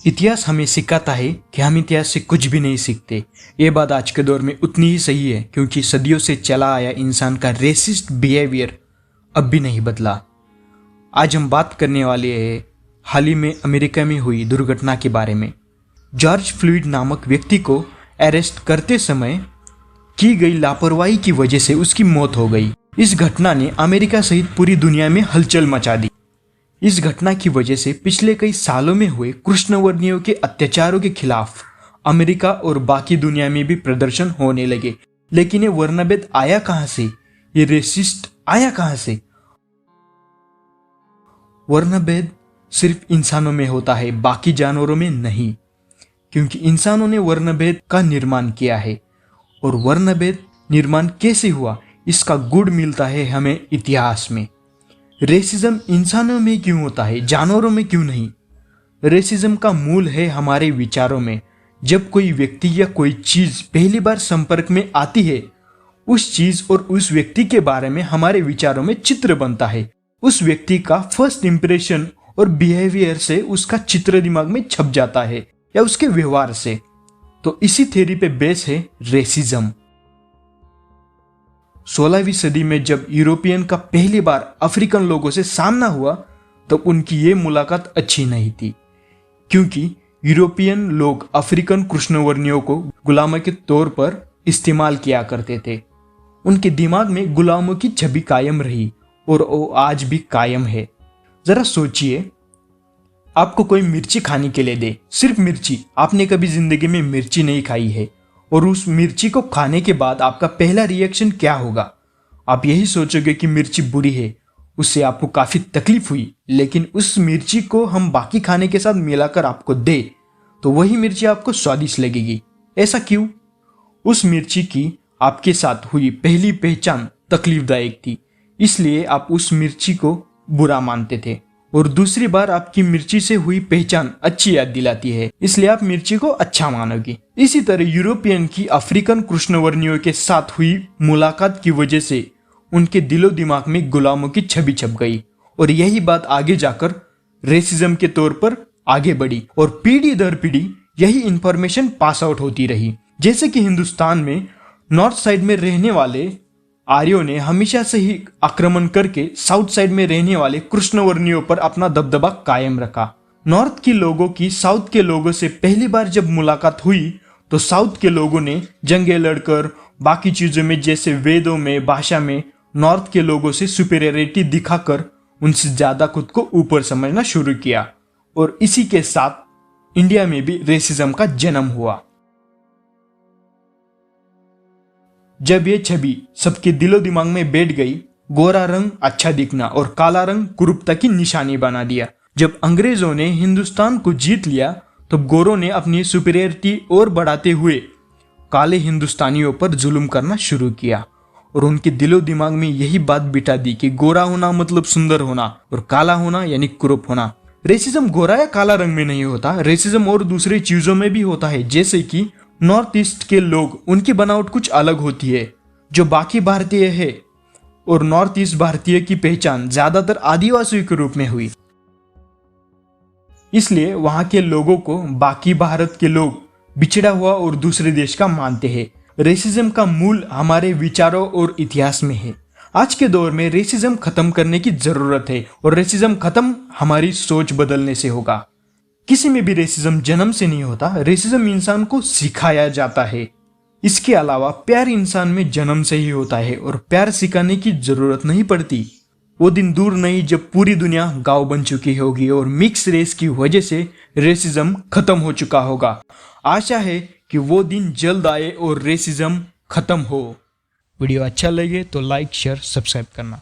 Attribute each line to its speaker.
Speaker 1: इतिहास हमें सिखाता है कि हम इतिहास से कुछ भी नहीं सीखते। ये बात आज के दौर में उतनी ही सही है, क्योंकि सदियों से चला आया इंसान का रेसिस्ट बिहेवियर अब भी नहीं बदला। आज हम बात करने वाले हैं हाल ही में अमेरिका में हुई दुर्घटना के बारे में। जॉर्ज फ्लॉयड नामक व्यक्ति को अरेस्ट करते समय की गई लापरवाही की वजह से उसकी मौत हो गई। इस घटना ने अमेरिका सहित पूरी दुनिया में हलचल मचा दी। इस घटना की वजह से पिछले कई सालों में हुए कृष्णवर्णियों के अत्याचारों के खिलाफ अमेरिका और बाकी दुनिया में भी प्रदर्शन होने लगे। लेकिन ये वर्णभेद आया कहां से? ये रेसिस्ट आया कहां से? वर्णभेद सिर्फ इंसानों में होता है, बाकी जानवरों में नहीं, क्योंकि इंसानों ने वर्णभेद का निर्माण किया है। और वर्णभेद निर्माण कैसे हुआ, इसका गुण मिलता है हमें इतिहास में। रेसिज्म इंसानों में क्यों होता है, जानवरों में क्यों नहीं? रेसिज्म का मूल है हमारे विचारों में। जब कोई व्यक्ति या कोई चीज पहली बार संपर्क में आती है, उस चीज और उस व्यक्ति के बारे में हमारे विचारों में चित्र बनता है। उस व्यक्ति का फर्स्ट इंप्रेशन और बिहेवियर से उसका चित्र दिमाग में छप जाता है, या उसके व्यवहार से। तो इसी थ्योरी पे बेस है रेसिज्म। 16वीं सदी में जब यूरोपियन का पहली बार अफ्रीकन लोगों से सामना हुआ, तब उनकी ये मुलाकात अच्छी नहीं थी, क्योंकि यूरोपियन लोग अफ्रीकन कृष्णवर्णियों को गुलामों के तौर पर इस्तेमाल किया करते थे। उनके दिमाग में गुलामों की छवि कायम रही, और वो आज भी कायम है। जरा सोचिए, आपको कोई मिर्ची खाने के लिए दे, सिर्फ मिर्ची, आपने कभी जिंदगी में मिर्ची नहीं खाई है, और उस मिर्ची को खाने के बाद आपका पहला रिएक्शन क्या होगा? आप यही सोचोगे कि मिर्ची बुरी है, उससे आपको काफी तकलीफ हुई। लेकिन उस मिर्ची को हम बाकी खाने के साथ मिलाकर आपको दे, तो वही मिर्ची आपको स्वादिष्ट लगेगी। ऐसा क्यों? उस मिर्ची की आपके साथ हुई पहली पहचान तकलीफदायक थी, इसलिए आप उस मिर्ची को बुरा मानते थे। और दूसरी बार आपकी मिर्ची से हुई पहचान अच्छी याद दिलाती है, इसलिए आप मिर्ची को अच्छा मानोगे। इसी तरह यूरोपियन की अफ्रीकन कृष्णवर्णियों के साथ हुई मुलाकात की वजह से उनके दिलो दिमाग में गुलामों की छवि छप गई, और यही बात आगे जाकर रेसिज्म के तौर पर आगे बढ़ी, और पीढ़ी दर पीढ़ी यही इंफॉर्मेशन पास आउट होती रही। जैसे कि हिंदुस्तान में नॉर्थ साइड में रहने वाले आर्यों ने हमेशा से ही आक्रमण करके साउथ साइड में रहने वाले कृष्णवर्णियों पर अपना दबदबा कायम रखा। नॉर्थ के लोगों की साउथ के लोगों से पहली बार जब मुलाकात हुई, तो साउथ के लोगों ने जंगें लड़कर, बाकी चीजों में जैसे वेदों में, भाषा में नॉर्थ के लोगों से सुपीरियरिटी दिखाकर उनसे ज्यादा खुद को ऊपर समझना शुरू किया। और इसी के साथ इंडिया में भी रेसिज्म का जन्म हुआ। जब ये छवि सबके दिलो दिमाग में बैठ गई, गोरा रंग अच्छा दिखना और काला रंग कुरूपता की निशानी बना दिया। जब अंग्रेजों ने हिंदुस्तान को जीत लिया, तो गोरों ने अपनी सुपीरियरिटी और बढ़ाते हुए काले हिंदुस्तानियों पर जुल्म करना शुरू किया, और उनके दिलो दिमाग में यही बात बिठा दी कि गोरा होना मतलब सुंदर होना, और काला होना यानी कुरूप होना। रेसिज्म गोरा या काला रंग में नहीं होता, रेसिज्म और दूसरी चीजों में भी होता है। जैसे कि नॉर्थ ईस्ट के लोग, उनकी बनावट कुछ अलग होती है जो बाकी भारतीय है, और नॉर्थ ईस्ट भारतीय की पहचान ज्यादातर आदिवासियों के रूप में हुई, इसलिए वहां के लोगों को बाकी भारत के लोग बिछड़ा हुआ और दूसरे देश का मानते हैं। रेसिज्म का मूल हमारे विचारों और इतिहास में है। आज के दौर में रेसिज्म खत्म करने की जरूरत है, और रेसिज्म खत्म हमारी सोच बदलने से होगा। किसी में भी रेसिज्म जन्म से नहीं होता, रेसिज्म इंसान को सिखाया जाता है। इसके अलावा प्यार इंसान में जन्म से ही होता है, और प्यार सिखाने की जरूरत नहीं पड़ती। वो दिन दूर नहीं जब पूरी दुनिया गांव बन चुकी होगी, और मिक्स रेस की वजह से रेसिज्म खत्म हो चुका होगा। आशा है कि वो दिन जल्द आए और रेसिज्म खत्म हो। वीडियो अच्छा लगे तो लाइक, शेयर, सब्सक्राइब करना।